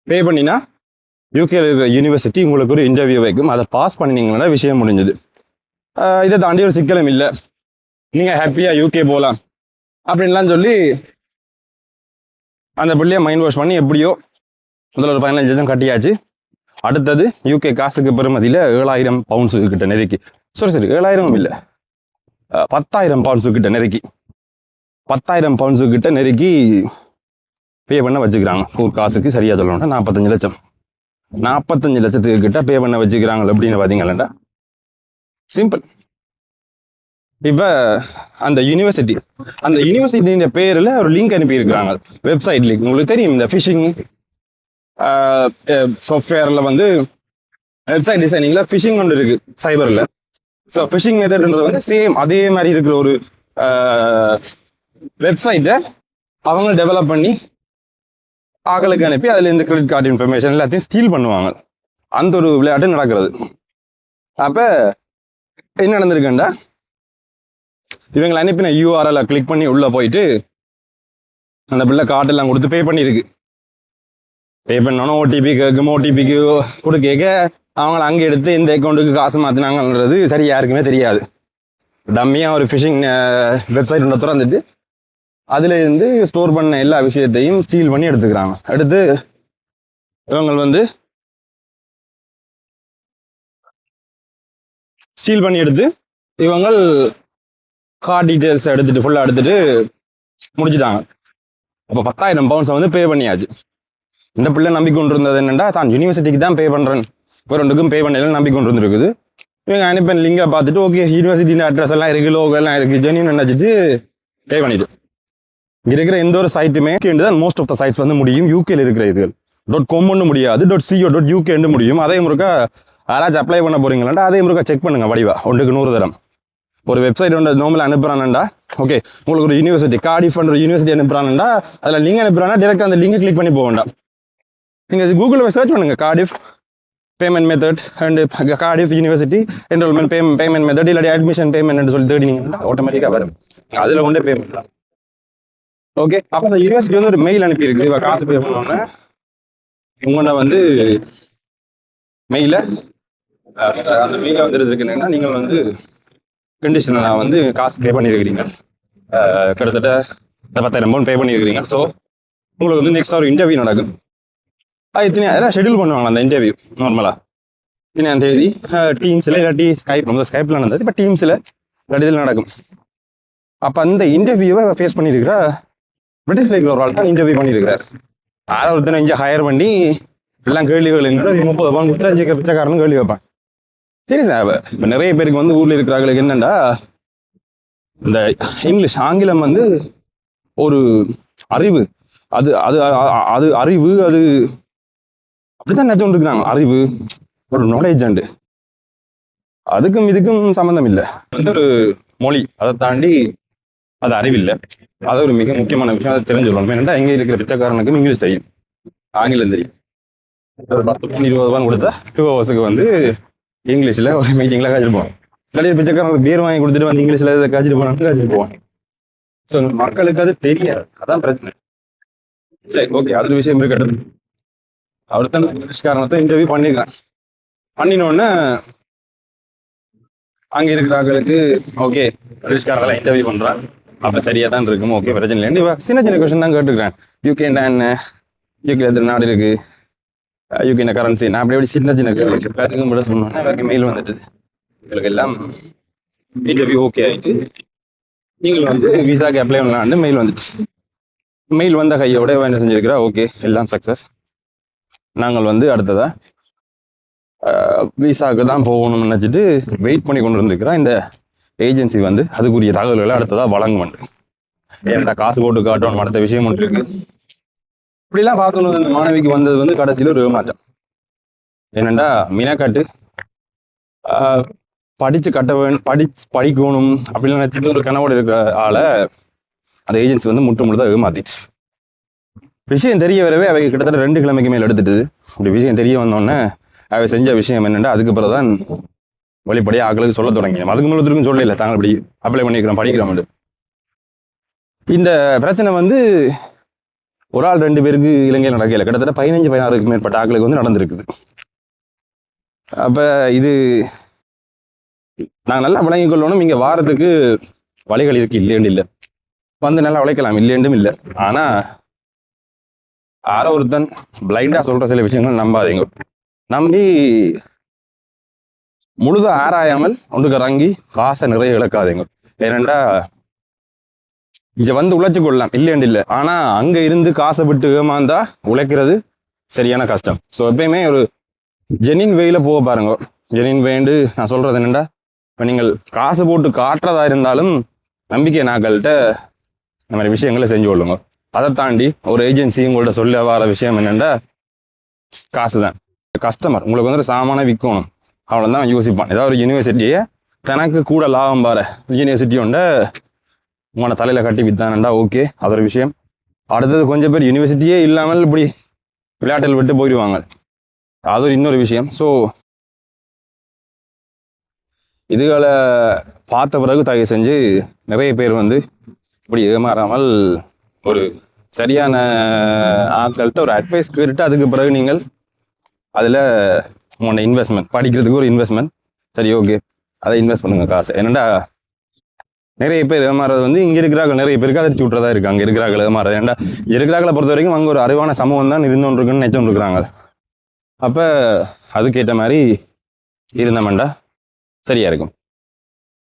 பே பண்ணினா யூகேல இருக்கிற யூனிவர்சிட்டி உங்களுக்கு ஒரு இன்டர்வியூ வைக்கும். அதை பாஸ் பண்ணினீங்கன்னா விஷயம் முடிஞ்சுது. இதை தாண்டி ஒரு சிக்கலும் இல்லை. நீங்கள் ஹாப்பியாக யூகே போகலாம் அப்படின்லாம் சொல்லி அந்த பிள்ளையை மைண்ட் வாஷ் பண்ணி எப்படியோ முதல்ல ஒரு 15,000 கட்டியாச்சு. அடுத்தது யூகே காசுக்கு பெறுமதியில் 7,000 பவுண்ட்ஸு கிட்ட நெருக்கி, சரி 7,000 இல்லை 10,000 பவுண்ட்ஸு கிட்ட நெருக்கி 10,000 பவுண்ட்ஸு கிட்ட நெருக்கி பே பண்ண வச்சுக்கிறாங்க. ஒரு காசுக்கு சரியாக சொல்லணும்னா 45 லட்சம் 45 லட்சத்துக்கு கிட்ட பே பண்ண வச்சுக்கிறாங்க. அப்படின்னு பார்த்தீங்கன்னா சிம்பிள். இப்போ அந்த யூனிவர்சிட்டியின் பேரில் ஒரு லிங்க் அனுப்பியிருக்கிறாங்க, வெப்சைட் லிங்க். உங்களுக்கு தெரியும், இந்த ஃபிஷிங் சாஃப்ட்வேரில் வந்து வெப்சைட் டிசைனிங்கில் ஃபிஷிங் ஒன்று இருக்குது சைபரில். ஸோ ஃபிஷிங் மெத்தட்ன்றது வந்து சேம் அதே மாதிரி இருக்கிற ஒரு வெப்சைட்டை அவங்க டெவலப் பண்ணி ஆக்களுக்கு அனுப்பி அதில் இந்த கிரெடிட் கார்டு இன்ஃபர்மேஷன் எல்லாத்தையும் ஸ்டீல் பண்ணுவாங்க. அந்த ஒரு விளையாட்டு நடக்கிறது. அப்போ என்ன நடந்திருக்குண்டா, இவங்களை அனுப்பின யூஆர்எல்லை கிளிக் பண்ணி உள்ளே போயிட்டு அந்த பிள்ளை கார்டெல்லாம் கொடுத்து பே பண்ணியிருக்கு. பே பண்ணோன்னா ஓடிபி கேட்கும். ஓடிபிக்கு கொடுக்க அவங்கள அங்கே எடுத்து இந்த அக்கௌண்ட்டுக்கு காசு மாற்றினாங்கன்றது சரி யாருக்குமே தெரியாது. டம்மியாக ஒரு ஃபிஷிங் வெப்சைட் ஒன்று திறந்துட்டு அதில் இருந்து ஸ்டோர் பண்ண எல்லா விஷயத்தையும் ஸ்டீல் பண்ணி எடுத்துக்கிறாங்க. எடுத்து இவங்க வந்து ஸ்டீல் பண்ணி எடுத்து இவங்க கார்டு டீட்டெயில்ஸ் எடுத்துட்டு ஃபுல்லாக எடுத்துட்டு முடிச்சுட்டாங்க. அப்போ 10,000 பவுண்ட்ஸை வந்து பே பண்ணியாச்சு. இந்த பிள்ளை நம்பிக்கொண்டு இருந்தது என்னென்னா, தான் யூனிவர்சிட்டிக்கு தான் பே பண்ணுறேன், இப்போ ரெண்டுக்கும் பே பண்ணலாம் நம்பிக்கொண்டு இருந்திருக்குது. இவங்க அனுப்பி லிங்கை பார்த்துட்டு ஓகே யூனிவர்சிட்டியின் அட்ரஸ் எல்லாம் இருக்குது, லோகோ எல்லாம் இருக்குது, ஜெனியூன் நினச்சிட்டு பே பண்ணிட்டு இங்கே இருக்கிற எந்த ஒரு சைட்டுமே தான் மோஸ்ட் ஆஃப் த சைட்ஸ் வந்து முடியும். யூகேல இருக்கிற இதுகள் .com ஒன்று முடியாது, .co.uk முடியும். அதே முறைக்கா யாராச்சும் அப்ளை பண்ண போறீங்களாண்டா அதே முறைக்கா செக் பண்ணுங்க வடிவா 100 தரம். ஒரு வெப்சைட் ஒன்று நார்மல் அனுப்புறானண்டா, ஓகே உங்களுக்கு ஒரு யூனிவர்சிட்டி கார்டிஃப் ஒரு யூனிவர்சிட்டி அனுப்புறானண்டா, அதில் லிங்க் அனுப்புறானா டேரெக்டாக அந்த லிங்கை கிளிக் பண்ணி போக வேண்டாம். நீங்கள் கூகுளில் சர்ச் பண்ணுங்க Cardiff payment method and Cardiff university enrolment payment method இல்லாட்டி அட்மிஷன் பேமெண்ட் சொல்லி தேடினீங்கன்னா ஆட்டோமேட்டிக்காக வரும். அதில் கொண்டே பே பண்ணலாம். ஓகே, அப்போ அந்த யூனிவர்சிட்டி வந்து ஒரு மெயில் அனுப்பியிருக்கு, இப்போ காசு பே பண்ணோன்னே உங்களை வந்து மெயில அந்த மெயில வந்துருக்குன்னா நீங்கள் வந்து கண்டிஷனலாக வந்து காசு பே பண்ணியிருக்கிறீங்க, கிட்டத்தட்ட 10,000 பவுண்ட் பே பண்ணியிருக்கிறீங்க. ஸோ உங்களுக்கு வந்து நெக்ஸ்ட் ஒரு இன்டர்வியூ நடக்கும். எல்லாம் ஷெடியூல் பண்ணுவாங்க அந்த இன்டர்வியூ. நார்மலாக இத்தனையாம் தேதி டீம்ஸில் இல்லாட்டி ஸ்கைப்பில் நடந்தது, இப்போ டீம்ஸில் இல்லாட்டி இதில் நடக்கும். அப்போ அந்த இன்டர்வியூவை ஃபேஸ் பண்ணியிருக்கிற பிரிட்டிஷ் லைஃப்ல ஒரு ஆள் தான் இன்டர்வியூ பண்ணியிருக்கிறார். யாரை ஒருத்தனை இங்கே ஹையர் பண்ணி எல்லாம் கேள்விகள் 30 பவுன் கொடுத்து 5 பிச்சைக்காரனும் கேள்வி வைப்பான். சரி சார், இப்போ நிறைய பேருக்கு வந்து ஊரில் இருக்கிறாங்களுக்கு என்னென்னா, இந்த இங்கிலீஷ் ஆங்கிலம் வந்து ஒரு அறிவு, அது அது அது அறிவு, அது அப்படித்தான் நினைச்சு கொண்டு இருக்கிறாங்க. அறிவு ஒரு நாலேஜ் அண்டு அதுக்கும் இதுக்கும் சம்மந்தம் இல்லை. வந்து ஒரு மொழி, அதை தாண்டி அது அறிவில்லை. அது ஒரு மிக முக்கியமான விஷயம், அதை தெரிஞ்சு சொல்லணும். ஏன்னா எங்கே இருக்கிற பிச்சைக்காரனுக்கும் இங்கிலீஷ் தெரியும், ஆங்கிலம் தெரியும். ஒரு 10-20 ரூபான்னு கொடுத்தா 2 ஹவர்ஸுக்கு வந்து இங்கிலீஷில் ஒரு மீட்டிங்கில் காய்ச்சிட்டு போவான். இல்லாட்டி பிச்சைக்காரனுக்கு பேர் வாங்கி கொடுத்துட்டு வந்து இங்கிலீஷில் காய்ச்சிட்டு போனாலும் காய்ச்சிட்டு போவான். ஸோ மக்களுக்கு அது தெரியாது, அதான் பிரச்சனை. சரி, ஓகே, அது ஒரு விஷயம் இருக்கட்டும். அவர் தான் இங்கிலீஷ்காரனத்தை இன்டர்வியூ பண்ணியிருக்கான். பண்ணினோடனே அங்கே இருக்கிறாங்களுக்கு ஓகே இங்கிலீஷ்காரங்களாம் இன்டர்வியூ பண்ணுறான், அப்போ சரியாக தான் இருக்கும், ஓகே பிரச்சனை இல்லை. இப்போ சின்ன கொஸ்டின் தான் கேட்டுருக்கிறேன். யூகேண்டா என்ன, யூகே எத்தனை நாடு இருக்குது, யூகே என்ன கரன்சி, நான் அப்படி சின்ன கேள்வி எல்லாத்துக்கும் கூட சொன்னோன்னா எனக்கு மெயில் வந்துட்டு உங்களுக்கு எல்லாம் இன்டர்வியூ ஓகே ஆகிட்டு நீங்கள் வந்து விசாக்கு அப்ளை பண்ணலான்னு மெயில் வந்துச்சு. மெயில் வந்த கையோட என்ன செஞ்சுருக்கிறா, ஓகே எல்லாம் சக்ஸஸ், நாங்கள் வந்து அடுத்ததாக விசாவுக்கு தான் போகணும்னு நினச்சிட்டு வெயிட் பண்ணி கொண்டு வந்துருக்கிறா. இந்த ஏஜென்சி வந்து அதுக்குரிய தகவல்களை அடுத்ததாக வழங்குவேன். ஏன்டா காசு போட்டு காட்டணும், அடுத்த விஷயம் ஒன்று இருக்கு. இப்படிலாம் பார்க்கணும். இந்த மாணவிக்கு வந்தது வந்து கடைசியில் ஒரு ஏமாற்றம். என்னென்னா மீனாக்காட்டு படித்து கட்ட படிக்கணும் அப்படின்னு நினச்சிட்டு ஒரு கனவோடு இருக்கிற ஆளை அந்த ஏஜென்சி வந்து முழுதாக ஏமாத்திட்டு விஷயம் தெரிய வரவே அவை கிட்டத்தட்ட 2 கிழமைக்கு மேல் எடுத்துட்டு. அப்படி விஷயம் தெரிய வந்தோடனே அவை செஞ்ச விஷயம் என்னென்னா, அதுக்கு பிறகு தான் வெளிப்படையாக ஆக்களுக்கு சொல்ல தொடங்கினோம். அதுக்கு முழுவதுக்கும் சொல்லல, தாங்கள் இப்படி அப்ளை பண்ணிக்கிறோம் படிக்கிறோம். இந்த பிரச்சனை வந்து ஒரு ஆள் 2 பேருக்கு இலங்கையில் நடக்கல, கிட்டத்தட்ட 15-16க்கு மேற்பட்ட ஆட்களுக்கு வந்து நடந்திருக்குது. அப்ப இது நாங்கள் நல்லா விளங்கிக் கொள்ளணும். இங்க வாரத்துக்கு வழிகள் இருக்கு, இல்லைன்னு இல்லை, வந்து நல்லா உழைக்கலாம், இல்லைன்றும் இல்லை. ஆனா யாரோ ஒருத்தன் பிளைண்டா சொல்ற சில விஷயங்கள் நம்பாதீங்க. நம்பி முழுத ஆராயாமல் ஒன்றுக்கு இறங்கி காசை நிறைய இழக்காதீங்க. ஏனென்றா இங்க வந்து உழைச்சு கொள்ளலாம், இல்லைன்னு இல்லை. ஆனா அங்க இருந்து காசை விட்டு ஏமாந்தா உழைக்கிறது சரியான கஷ்டம். ஸோ எப்பயுமே ஒரு ஜெனின் வேயில போக பாருங்க. ஜெனின் வேண்டு நான் சொல்றது என்னென்னா, இப்போ நீங்கள் காசு போட்டு காட்டுறதா இருந்தாலும் நம்பிக்கை நாக்கள்கிட்ட இந்த மாதிரி விஷயங்களை செஞ்சு கொள்ளுங்க. அதை தாண்டி ஒரு ஏஜென்சி உங்கள்ட்ட சொல்ல வர விஷயம் என்னென்னா, காசு தான். கஸ்டமர் உங்களுக்கு வந்து ஒரு சாமான விற்கணும், அவ்வளோதான் யோசிப்பான். ஏதாவது ஒரு யூனிவர்சிட்டியை தனக்கு கூட லாபம் பாரு யூனிவர்சிட்டி உண்ட உங்களோட தலையில கட்டி வித்தானண்டா, ஓகே, அது ஒரு விஷயம். அடுத்தது கொஞ்சம் பேர் யூனிவர்சிட்டியே இல்லாமல் இப்படி விளையாட்டில் விட்டு போயிடுவாங்க, அது ஒரு இன்னொரு விஷயம். ஸோ இதுகளை பார்த்த பிறகு தயவு செஞ்சு நிறைய பேர் வந்து இப்படி ஏமாறாமல் ஒரு சரியான ஆட்கள்கிட்ட ஒரு அட்வைஸ் கேட்டுட்டு அதுக்கு பிறகு நீங்கள் அதில் உங்களோட இன்வெஸ்ட்மெண்ட், படிக்கிறதுக்கு ஒரு இன்வெஸ்ட்மெண்ட், சரி ஓகே அதை இன்வெஸ்ட் பண்ணுங்க காசு. என்னென்னா நிறைய பேர் ஏமாறது வந்து இங்கே இருக்கிறார்கள், நிறைய பேருக்கு அதிர்ச்சி விட்டுறதா இருக்குது அங்கே இருக்கிறார்கள் ஏமாறது. ஏன்டா இருக்கிறார்களை பொறுத்த வரைக்கும் அங்கே ஒரு அறிவான சமூகம் தான் இருந்தோன்னு இருக்குன்னு நினைச்சோன்னு இருக்கிறாங்க. அப்போ அதுக்கேற்ற மாதிரி இருந்தோம்டா சரியா இருக்கும்.